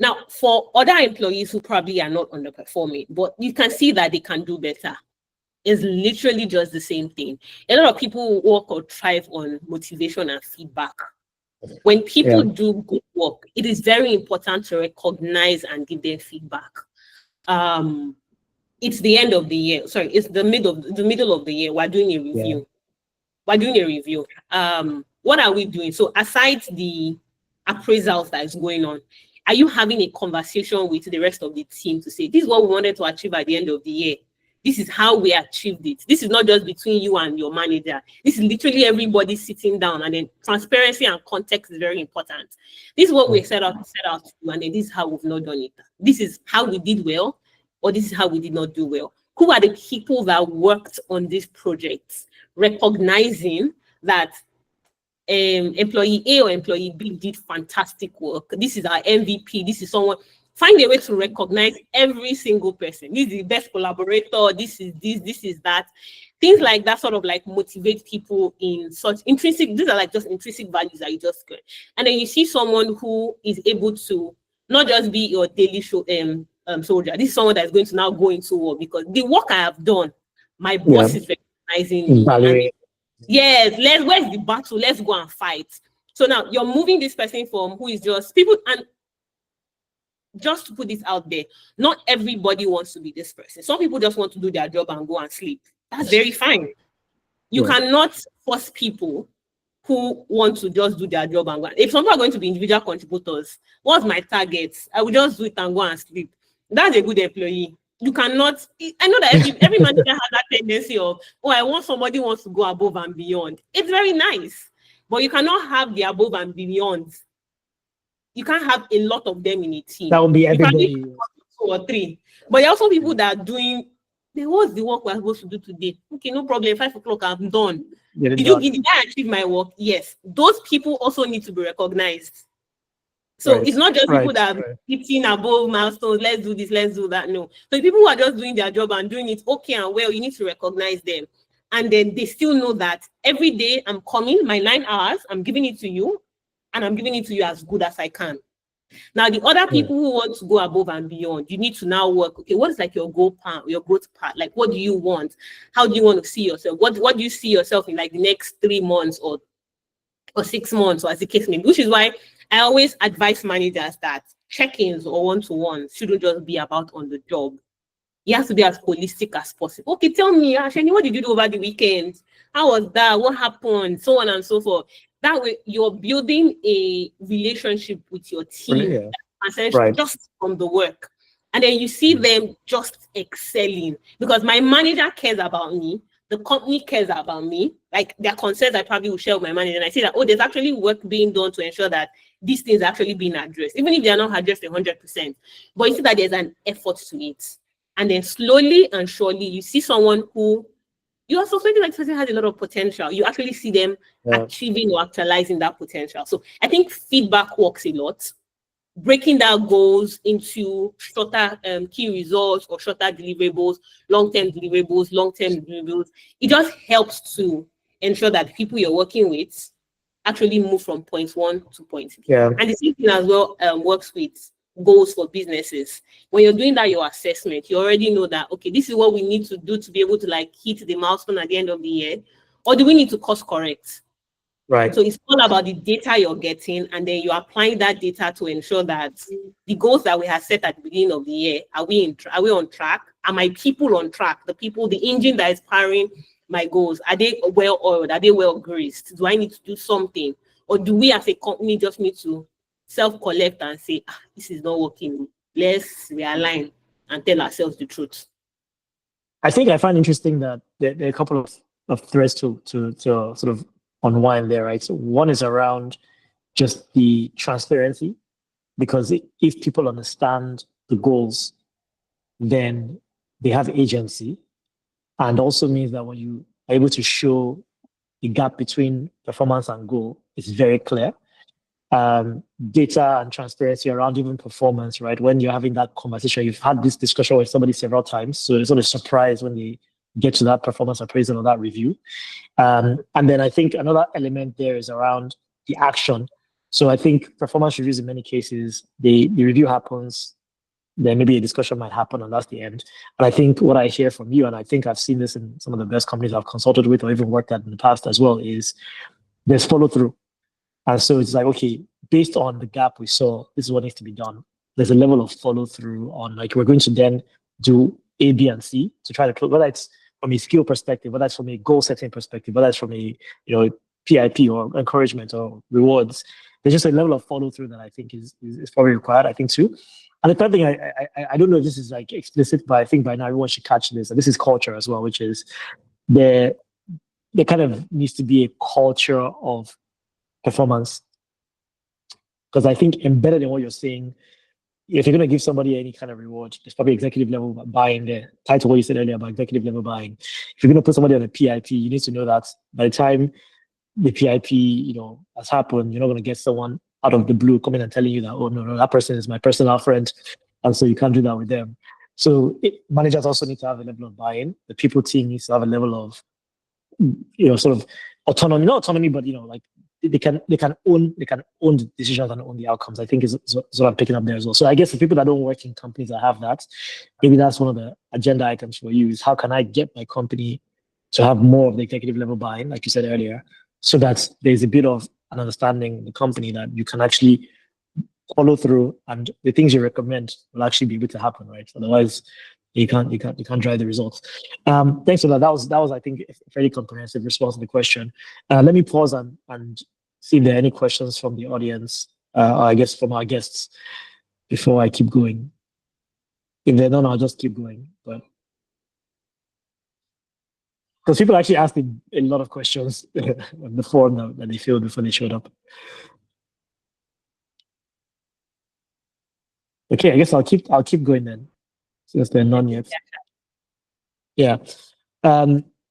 Now, for other employees who probably are not underperforming, but you can see that they can do better, it's literally just the same thing. A lot of people work or thrive on motivation and feedback. When people do good work, it is very important to recognize and give them feedback. It's the end of the year. Sorry, it's the middle of the year. We're doing a review. We're doing a review. What are we doing? So aside the appraisals that is going on, are you having a conversation with the rest of the team to say, this is what we wanted to achieve at the end of the year? This is how we achieved it. This is not just between you and your manager. This is literally everybody sitting down, and then transparency and context is very important. This is what we set out to do, and then this is how we've not done it. This is how we did well, or this is how we did not do well. Who are the people that worked on these projects? Recognizing that employee A or employee B did fantastic work. This is our MVP. This is someone. Find a way to recognize every single person. This is the best collaborator. This is this. This is that. Things like that sort of like motivate people in such intrinsic. These are like just intrinsic values that you just get. And then you see someone who is able to not just be your daily show soldier. This is someone that is going to now go into war because the work I have done, my boss is recognizing me. Yes, where's the battle? Let's go and fight. So now you're moving this person from who is just people, and just to put this out there, not everybody wants to be this person. Some people just want to do their job and go and sleep. That's very fine. You cannot force people who want to just do their job and go. If some people are going to be individual contributors, what's my target? I will just do it and go and sleep. That's a good employee. You cannot. I know that every manager has that tendency of, oh, I want somebody who wants to go above and beyond. It's very nice, but you cannot have the above and beyond. You can't have a lot of them in a team. That would be everybody. 2 or 3. But there are also people that are doing, what's the work we're supposed to do today? Okay, no problem. 5 o'clock, I'm done. Did I achieve my work? Yes. Those people also need to be recognized. So it's not just people that are hitting above milestones. Let's do this, let's do that. No. So people who are just doing their job and doing it okay and well, you need to recognize them. And then they still know that every day I'm coming, my 9 hours, I'm giving it to you, and I'm giving it to you as good as I can. Now, the other people who want to go above and beyond, you need to now work. Okay, what is like your goal path, your growth path? Like, what do you want? How do you want to see yourself? What do you see yourself in like the next 3 months or 6 months, or as the case may be? Which is why I always advise managers that check-ins or one-to-ones shouldn't just be about on the job. It has to be as holistic as possible. Okay, tell me, Sheni, what did you do over the weekend? How was that? What happened? So on and so forth. That way, you're building a relationship with your team just from the work. And then you see them just excelling because my manager cares about me. The company cares about me. Like their concerns, I probably will share with my manager. And I see that, oh, there's actually work being done to ensure that these things are actually being addressed, even if they are not addressed 100%. But you see that there's an effort to it. And then slowly and surely, you see someone who you are suspecting like this person has a lot of potential. You actually see them achieving or actualizing that potential. So I think feedback works a lot. Breaking down goals into shorter key results or shorter deliverables, long-term deliverables, it just helps to ensure that people you're working with actually move from point 1 to point B. And the same thing as well works with goals for businesses. When you're doing that, your assessment, you already know that, okay, this is what we need to do to be able to like hit the milestone at the end of the year, or do we need to course correct? Right. So it's all about the data you're getting, and then you're applying that data to ensure that the goals that we have set at the beginning of the year, are we on track? Are my people on track? The engine that is powering my goals, are they well oiled? Are they well greased? Do I need to do something? Or do we as a company just need to self-collect and say, this is not working. Let's realign and tell ourselves the truth. I think I find interesting that there are a couple of threads to sort of unwind there, right? So one is around just the transparency, because if people understand the goals, then they have agency, and also means that when you are able to show the gap between performance and goal, it's very clear. Data and transparency around even performance, right? When you're having that conversation, you've had this discussion with somebody several times, so it's not a surprise when they get to that performance appraisal or that review. And then I think another element there is around the action. So I think performance reviews in many cases, the review happens, then maybe a discussion might happen, and that's the end. And I think what I hear from you, and I think I've seen this in some of the best companies I've consulted with or even worked at in the past as well, is there's follow through. And so it's like, okay, based on the gap we saw, this is what needs to be done. There's a level of follow through on, like, we're going to then do A, B, and C to try to close, whether it's from a skill perspective, whether it's from a goal setting perspective, whether it's from a, PIP or encouragement or rewards. There's just a level of follow through that I think is probably required, I think, too. And the third thing, I don't know if this is like explicit, but I think by now everyone should catch this. And this is culture as well, which is there kind of needs to be a culture of performance. Because I think embedded in what you're saying, if you're going to give somebody any kind of reward, there's probably executive level buying there. Tied to what you said earlier about executive level buying. If you're going to put somebody on a PIP, you need to know that by the time the PIP, has happened, you're not going to get someone out of the blue coming and telling you that, oh, no, that person is my personal friend. And so you can't do that with them. So managers also need to have a level of buy-in. The people team needs to have a level of, sort of autonomy, not autonomy, but, like they can own the decisions and own the outcomes, I think is what I'm picking up there as well. So I guess the people that don't work in companies that have that, maybe that's one of the agenda items for you is how can I get my company to have more of the executive level buy-in, like you said earlier, so that there's a bit of an understanding in the company that you can actually follow through and the things you recommend will actually be able to happen, right? Otherwise, you can't drive the results. Thanks for that. That was I think a fairly comprehensive response to the question. Let me pause and see if there are any questions from the audience, or I guess from our guests, before I keep going. If they're none, I'll just keep going. But because people actually asked me a lot of questions on the form that they filled before they showed up. Okay, I guess I'll keep going then, since they're none yet. Yeah.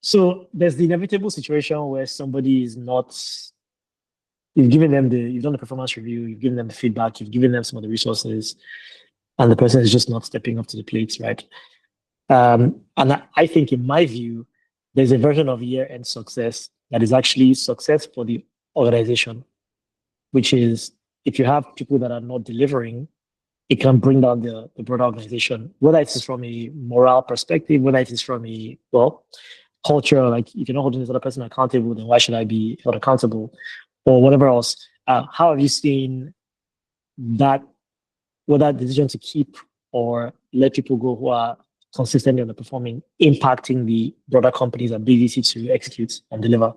So there's the inevitable situation where somebody is not. You've done the performance review, you've given them the feedback, you've given them some of the resources, and the person is just not stepping up to the plate, right? And I think, in my view, there's a version of year-end success that is actually success for the organization, which is if you have people that are not delivering, it can bring down the broader organization, whether it is from a moral perspective, whether it is from a, culture, like if you're not holding this other person accountable, then why should I be held accountable, or whatever else. How have you seen that, whether decision to keep or let people go who are consistently underperforming, impacting the broader company's ability to execute and deliver?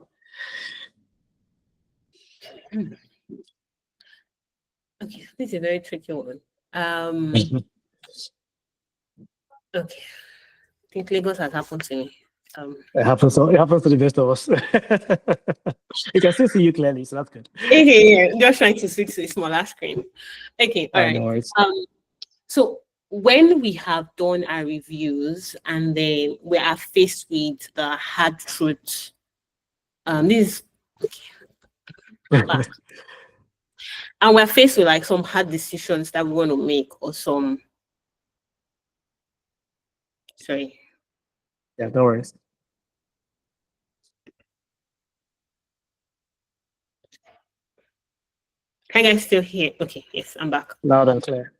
Okay, this is a very tricky one. Okay, I think Lagos has happened to me. It happens to the best of us. You can still see you clearly, so that's good. Okay, just trying to switch to a smaller screen. Okay, all right. No, so when we have done our reviews and then we are faced with the hard truth, this and we're faced with like some hard decisions that we want to make, or some. Sorry. Yeah, no worries. Can you guys still hear? Okay, yes, I'm back. Loud and clear.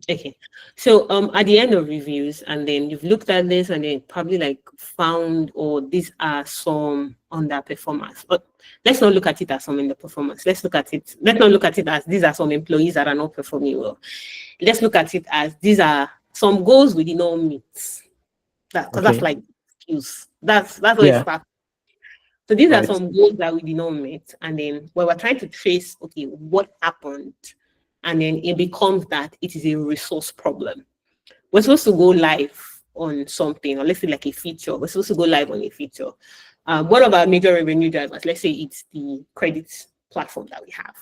Okay, so at the end of reviews, and then you've looked at this and then probably like found, or these are some underperformers. But let's not look at it as some underperformers. Let's not look at it as these are some employees that are not performing well. Let's look at it as these are some goals we did not meet. Because that's like skills. That's what it starts. So these are some goals that we did not meet, and then when we're trying to trace, okay, what happened. And then it becomes that it is a resource problem. We're supposed to go live on something, or let's say like a feature. We're supposed to go live on a feature. One of our major revenue drivers, let's say it's the credit platform that we have.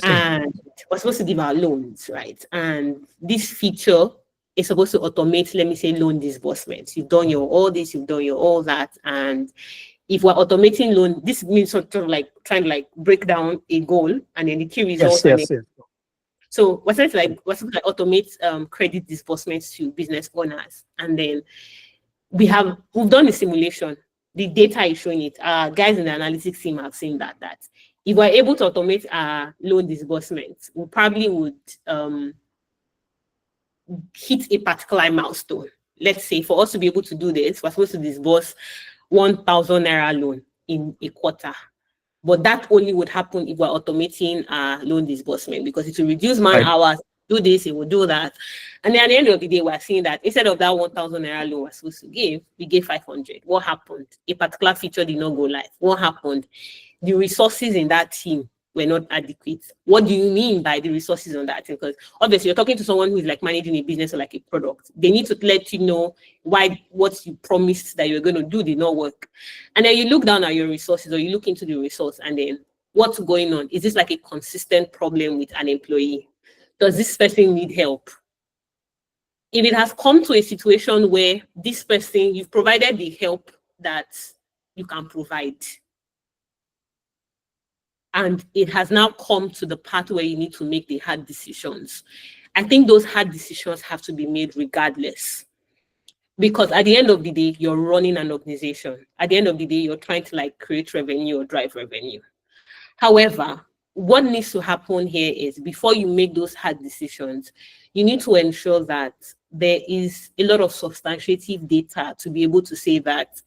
And we're supposed to give our loans, right? And this feature is supposed to automate, let me say, loan disbursements. You've done your all this, you've done your all that. And if we're automating loan, this means sort of like trying to like break down a goal and then the key results. Yes. So we're trying to like automate credit disbursements to business owners, and then we've done the simulation. The data is showing it. Guys in the analytics team have seen that if we're able to automate our loan disbursements, we probably would hit a particular milestone. Let's say for us to be able to do this, we're supposed to disburse 1,000 naira loan in a quarter. But that only would happen if we're automating our loan disbursement, because it will reduce man hours, do this, it will do that. And then at the end of the day, we're seeing that instead of that 1,000 naira loan we're supposed to give, we gave 500. What happened? A particular feature did not go live. What happened? The resources in that team were not adequate. What do you mean by the resources on that team? Because obviously you're talking to someone who is like managing a business or like a product. They need to let you know why what you promised that you're going to do did not work. And then you look down at your resources, or you look into the resource, and then what's going on? Is this like a consistent problem with an employee? Does this person need help? If it has come to a situation where this person, you've provided the help that you can provide, and it has now come to the part where you need to make the hard decisions, I think those hard decisions have to be made regardless. Because at the end of the day, you're running an organization. At the end of the day, you're trying to like create revenue or drive revenue. However, what needs to happen here is before you make those hard decisions, you need to ensure that there is a lot of substantiative data to be able to say that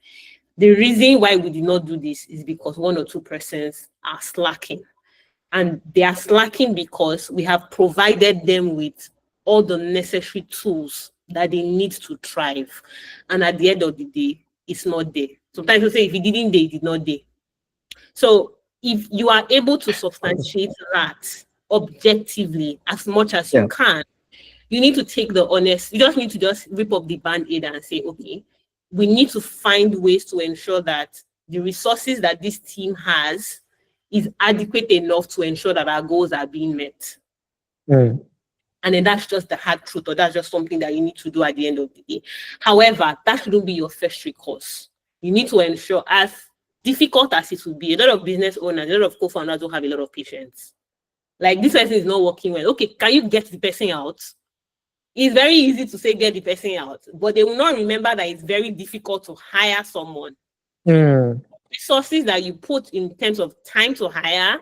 the reason why we did not do this is because 1 or 2 persons are slacking. And they are slacking because we have provided them with all the necessary tools that they need to thrive. And at the end of the day, it's not there. Sometimes you say if it didn't, they did not there. So if you are able to substantiate that objectively as much as you can, you need to take the honest, you just need to just rip up the band-aid and say, okay, we need to find ways to ensure that the resources that this team has is adequate enough to ensure that our goals are being met. And then that's just the hard truth, or that's just something that you need to do at the end of the day. However, that shouldn't be your first recourse. You need to ensure, as difficult as it would be, a lot of business owners, a lot of co-founders don't have a lot of patience. Like, this person is not working well. Okay, can you get the person out? It's very easy to say get the person out, but they will not remember that it's very difficult to hire someone. Resources that you put in terms of time to hire,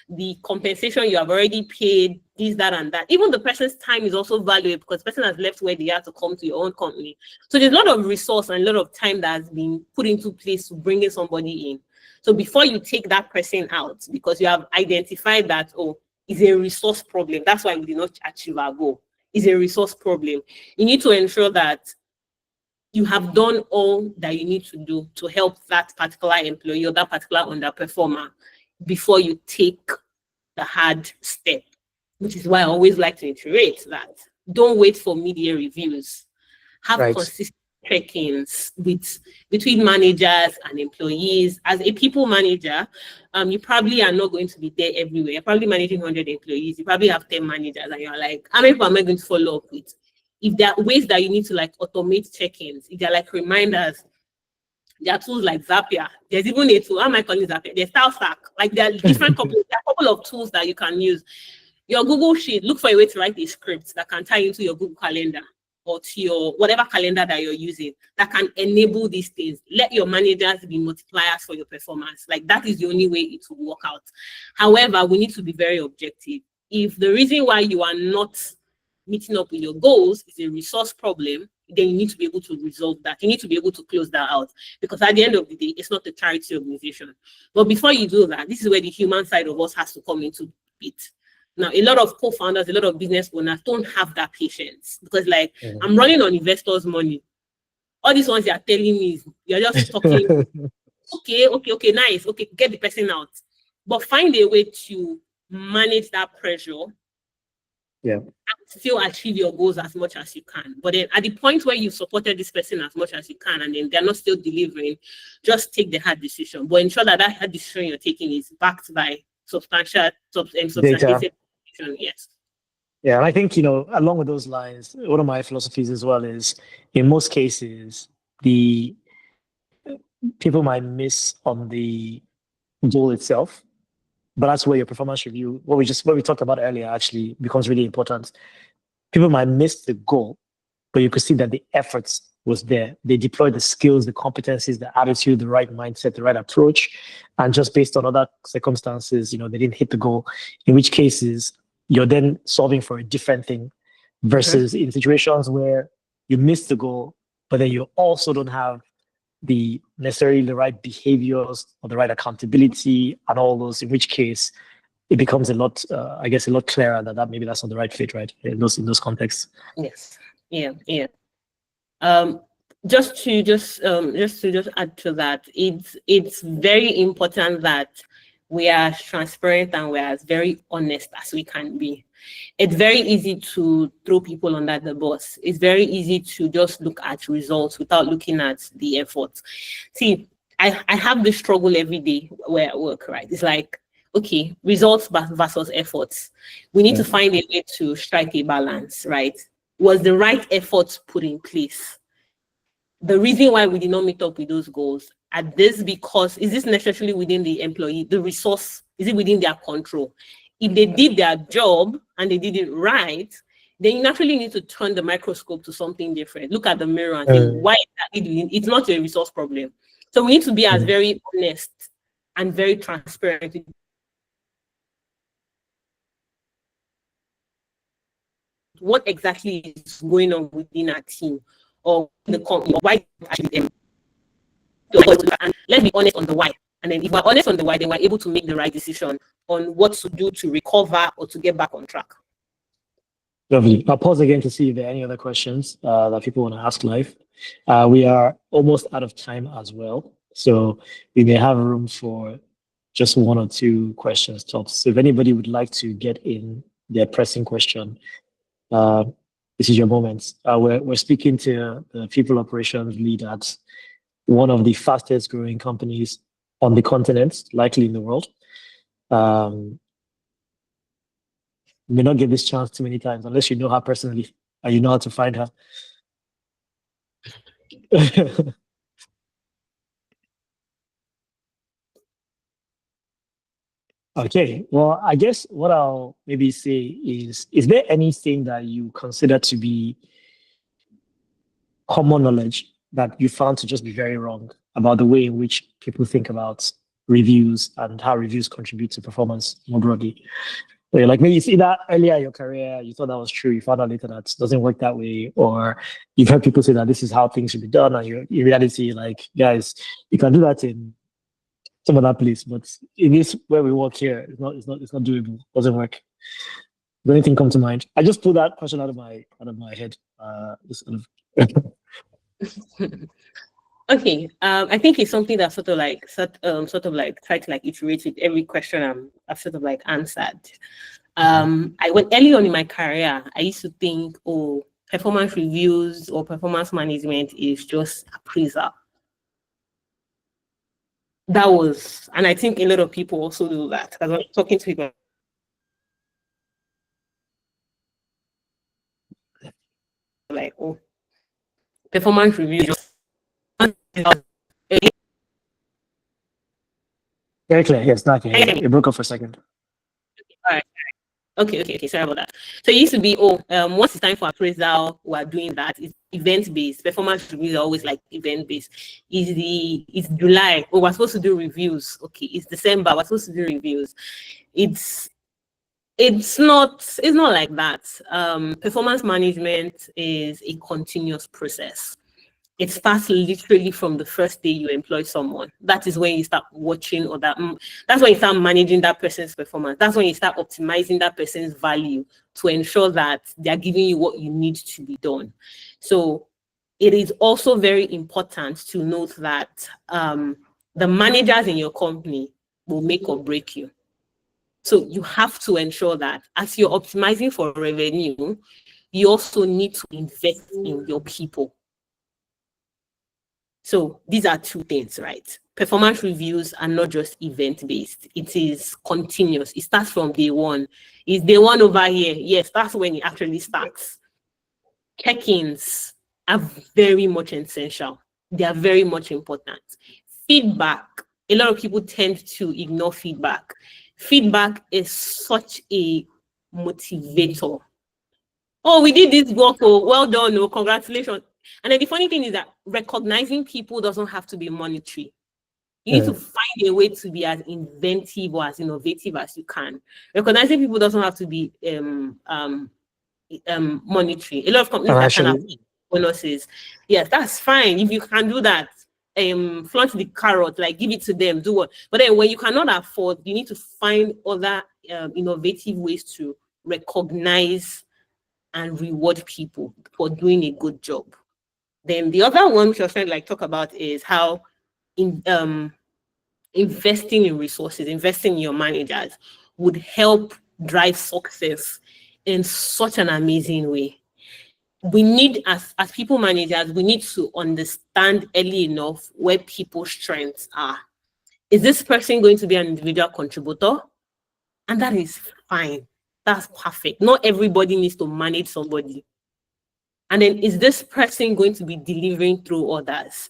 the compensation you have already paid, this, that, and that. Even the person's time is also valuable because the person has left where they are to come to your own company. So there's a lot of resource and a lot of time that has been put into place to bring in somebody in. So before you take that person out, because you have identified that, oh, it's a resource problem, that's why we did not achieve our goal, it's a resource problem, you need to ensure that you have done all that you need to do to help that particular employee or that particular underperformer before you take the hard step, which is why I always like to iterate that. Don't wait for media reviews. Have consistent check-ins between managers and employees. As a people manager, you probably are not going to be there everywhere. You're probably managing 100 employees. You probably have 10 managers and you're like, how many people am I going to follow up with? If there are ways that you need to like automate check-ins, if they're like reminders, there are tools like Zapier. There's even a tool, how am I calling Zapier? There's Talstack. Like there are different there are a couple of tools that you can use. Your Google Sheet, look for a way to write a script that can tie into your Google Calendar or to your whatever calendar that you're using that can enable these things. Let your managers be multipliers for your performance. Like that is the only way it will work out. However, we need to be very objective. If the reason why you are not meeting up with your goals is a resource problem, then you need to be able to resolve that. You need to be able to close that out, because at the end of the day, it's not a charity organization. But before you do that, this is where the human side of us has to come into it. Now, a lot of co-founders, a lot of business owners don't have that patience, because like, I'm running on investors' money. All these ones you are telling me is you're just talking, okay, nice, okay, get the person out. But find a way to manage that pressure and still achieve your goals as much as you can. But then at the point where you've supported this person as much as you can and then they're not still delivering, just take the hard decision. But ensure that that hard decision you're taking is backed by substantiated data. Yes. Yeah, and I think, along with those lines, one of my philosophies as well is, in most cases, the people might miss on the goal itself, but that's where your performance review, what we talked about earlier, actually becomes really important. People might miss the goal, but you could see that the efforts was there. They deployed the skills, the competencies, the attitude, the right mindset, the right approach. And just based on other circumstances, they didn't hit the goal, in which cases you're then solving for a different thing versus in situations where you miss the goal, but then you also don't have necessarily the right behaviors or the right accountability and all those, in which case it becomes a lot, I guess, a lot clearer that maybe that's not the right fit, right? In those contexts. Yes. Yeah. Just to add to that, it's very important that we are as transparent and we are as very honest as we can be. It's very easy to throw people under the bus. It's very easy to just look at results without looking at the effort. See, I have this struggle every day where I work, right? It's like, okay, results versus efforts. We need to find a way to strike a balance, right? Was the right effort put in place? The reason why we did not meet up with those goals is this necessarily within the employee, the resource, is it within their control? If they did their job and they did it right, then you naturally need to turn the microscope to something different. Look at the mirror and think, why exactly doing? It's not a resource problem. So we need to be as very honest and very transparent. What exactly is going on within our team or the company, or why actually them? And let's be honest on the why. And then if we're honest on the why, then we're able to make the right decision on what to do to recover or to get back on track. Lovely. I'll pause again to see if there are any other questions that people want to ask live. We are almost out of time as well, so we may have room for just one or two questions tops. So if anybody would like to get in their pressing question, this is your moment. We're speaking to the people operations lead at one of the fastest growing companies on the continent, likely in the world. You may not get this chance too many times unless you know her personally and you know how to find her. Okay, well, I guess what I'll maybe say is there anything that you consider to be common knowledge that you found to just be very wrong about the way in which people think about reviews and how reviews contribute to performance more broadly? So like maybe you see that earlier in your career, you thought that was true, you found out later that it doesn't work that way, or you've heard people say that this is how things should be done, and you're in reality, like, guys, you can do that in some other place, but in this where we work here, it's not doable, doesn't work. Does anything come to mind? I just pulled that question out of my head. Just sort of Okay, I think it's something that sort of like try to like iterate with every question I've sort of like answered. I went early on in my career, I used to think, oh, performance reviews or performance management is just appraisal. That was, and I think a lot of people also do that. As I'm talking to people, like, oh, performance review. very clear. Yes, not clear. It broke up for a second. All right. Okay. Sorry about that. So it used to be, once it's time for appraisal, we're doing that. It's event-based. Performance reviews are always like event-based. It's July. Oh, we're supposed to do reviews. Okay, it's December. We're supposed to do reviews. It's not like that. Performance management is a continuous process. It starts literally from the first day you employ someone. That is when you start watching, or that's when you start managing that person's performance. That's when you start optimizing that person's value to ensure that they're giving you what you need to be done. So it is also very important to note that the managers in your company will make or break you. So you have to ensure that as you're optimizing for revenue, you also need to invest in your people. So these are two things, right? Performance reviews are not just event-based. It is continuous. It starts from day one. Is day one over here? Yes, that's when it actually starts. Check-ins are very much essential. They are very much important. Feedback. A lot of people tend to ignore feedback. Feedback is such a motivator. Oh, we did this work. Oh, well done. Oh, congratulations. And then the funny thing is that recognizing people doesn't have to be monetary. You need to find a way to be as inventive or as innovative as you can. Recognizing people doesn't have to be monetary. A lot of companies that can have bonuses. Yes, that's fine. If you can do that, flaunt the carrot, like give it to them, do what. But then when you cannot afford, you need to find other innovative ways to recognize and reward people for doing a good job. Then the other one which I was trying to like talk about is how investing in resources, investing in your managers would help drive success in such an amazing way. We need, as people managers, we need to understand early enough where people's strengths are. Is this person going to be an individual contributor? And that is fine. That's perfect. Not everybody needs to manage somebody. And then is this person going to be delivering through others?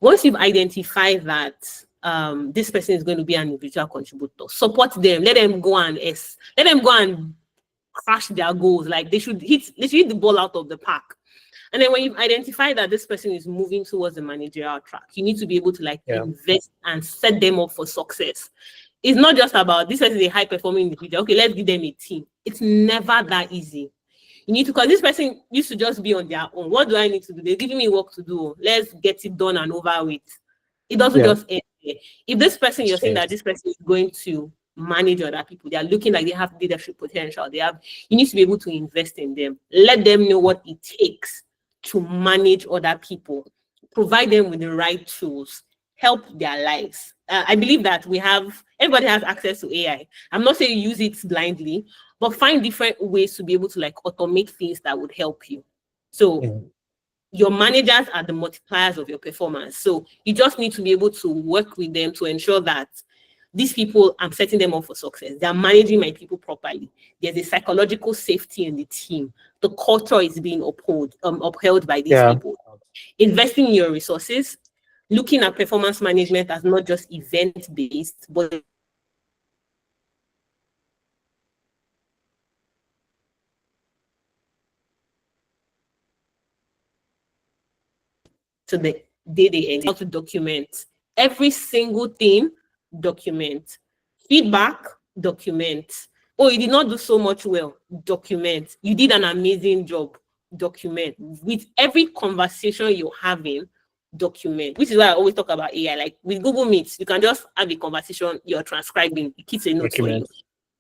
Once you've identified that this person is going to be an individual contributor, support them. Let them go and crash their goals. Like they should hit the ball out of the park. And then when you've identified that this person is moving towards the managerial track, you need to be able to like invest and set them up for success. It's not just about this person is a high-performing individual. Okay, let's give them a team. It's never that easy. You need to, because this person used to just be on their own. What do I need to do? They're giving me work to do. Let's get it done and over with. It doesn't just end there. If this person, you're saying that this person is going to manage other people, they are looking like they have leadership potential. You need to be able to invest in them. Let them know what it takes to manage other people. Provide them with the right tools. Help their lives. I believe that everybody has access to AI. I'm not saying use it blindly, but find different ways to be able to like automate things that would help you. So your managers are the multipliers of your performance. So you just need to be able to work with them to ensure that these people, I'm setting them up for success. They're managing my people properly. There's a psychological safety in the team. The culture is being upheld by these people. Investing in your resources, looking at performance management as not just event-based, but to the day end, how to document every single thing, document feedback, document. Oh, you did not do so much well, document. You did an amazing job, document. With every conversation you're having, document. Which is why I always talk about AI. Like with Google Meet, you can just have a conversation, you're transcribing, it keeps a note for you.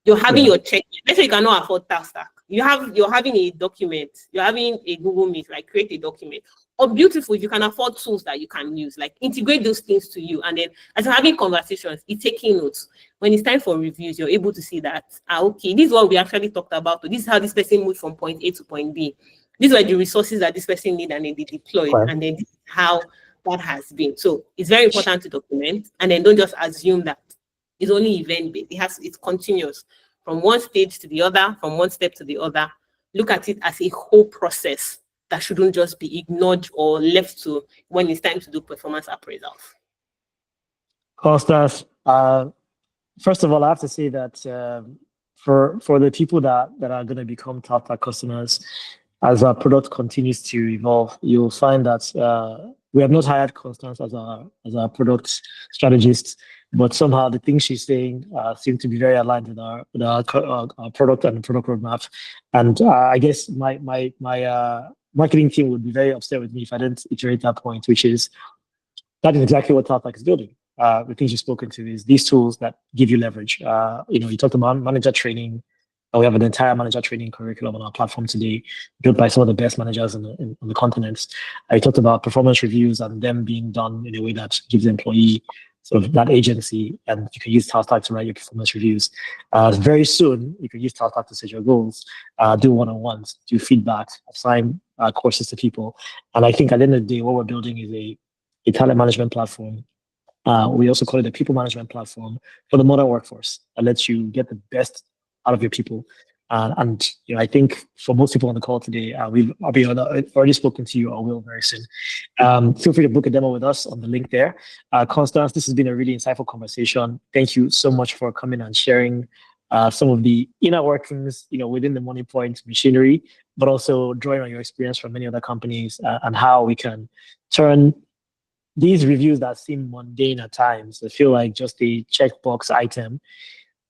You're having your check. Let's say you cannot afford Talstack. You're having a document. You're having a Google Meet, like create a document. Or beautiful, if you can afford tools that you can use, like integrate those things to you. And then as you're having conversations, you're taking notes. When it's time for reviews, you're able to see that, okay, this is what we actually talked about. This is how this person moved from point A to point B. These are the resources that this person need and then they deploy. And then this is how that has been. So it's very important to document. And then don't just assume that it's only event-based. It's continuous from one stage to the other, from one step to the other. Look at it as a whole process that shouldn't just be ignored or left to when it's time to do performance appraisals. Constance, first of all, I have to say that for the people that are going to become Talstack customers, as our product continues to evolve, you'll find that we have not hired Constance as our product strategist, but somehow the things she's saying seem to be very aligned with our product and product roadmap. And I guess my marketing team would be very upset with me if I didn't iterate that point, which is that is exactly what Talstack is building. The things you've spoken to is these tools that give you leverage. You talked about manager training. We have an entire manager training curriculum on our platform today, built by some of the best managers on the continent. I talked about performance reviews and them being done in a way that gives the employee sort of that agency, and you can use Talstack to write your performance reviews. Very soon, you can use Talstack to set your goals, do one-on-ones, do feedback, assign courses to people. And I think at the end of the day, what we're building is a talent management platform. We also call it a people management platform for the modern workforce that lets you get the best out of your people. And I think for most people on the call today, I'll be already spoken to you or will very soon. Feel free to book a demo with us on the link there. Constance, this has been a really insightful conversation. Thank you so much for coming and sharing some of the inner workings, within the Moniepoint machinery. but also drawing on your experience from many other companies and how we can turn these reviews that seem mundane at times, they feel like just a checkbox item,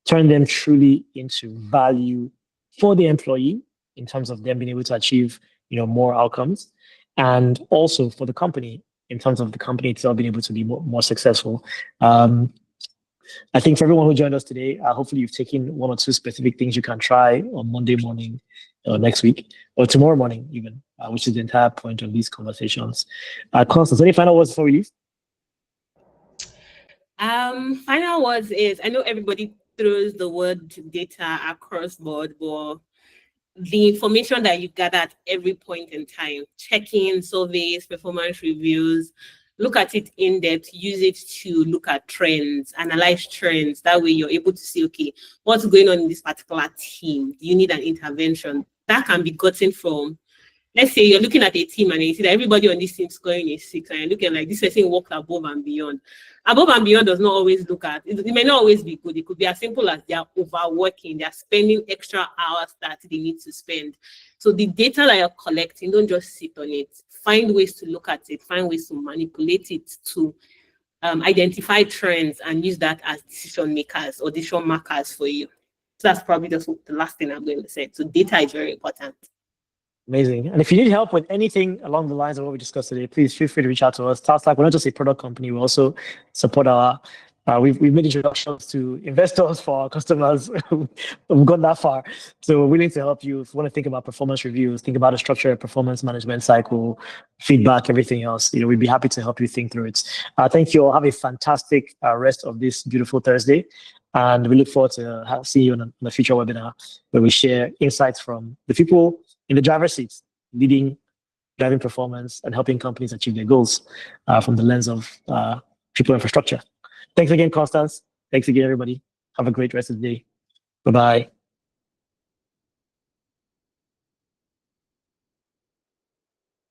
turn them truly into value for the employee in terms of them being able to achieve, more outcomes, and also for the company in terms of the company itself being able to be more successful. I think for everyone who joined us today, hopefully you've taken one or two specific things you can try on Monday morning or next week or tomorrow morning even, which is the entire point of these conversations. Constance, any final words before we leave? Final words is, I know everybody throws the word data across board, but the information that you gather at every point in time, check-in, surveys, performance reviews, look at it in depth, use it to look at trends, analyze trends. That way you're able to see, okay, what's going on in this particular team? Do you need an intervention? That can be gotten from, let's say you're looking at a team and you see that everybody on this team scoring a 6 and you're looking like this person worked above and beyond. Above and beyond does not always look at, it may not always be good. It could be as simple as they're overworking, they're spending extra hours that they need to spend. So the data that you're collecting, don't just sit on it. Find ways to look at it, find ways to manipulate it to identify trends and use that as decision makers or decision markers for you. So that's probably just the last thing I'm going to say. So data is very important. Amazing. And if you need help with anything along the lines of what we discussed today, please feel free to reach out to us. Talstack, we're not just a product company, we also support we've made introductions to investors for our customers. We've gone that far. So we're willing to help you. If you want to think about performance reviews, think about the structure of performance management cycle, feedback, everything else, we'd be happy to help you think through it. Thank you all. Have a fantastic rest of this beautiful Thursday. And we look forward to seeing you on a future webinar where we share insights from the people in the driver's seats, leading, driving performance, and helping companies achieve their goals from the lens of people infrastructure. Thanks again, Constance. Thanks again, everybody. Have a great rest of the day. Bye-bye.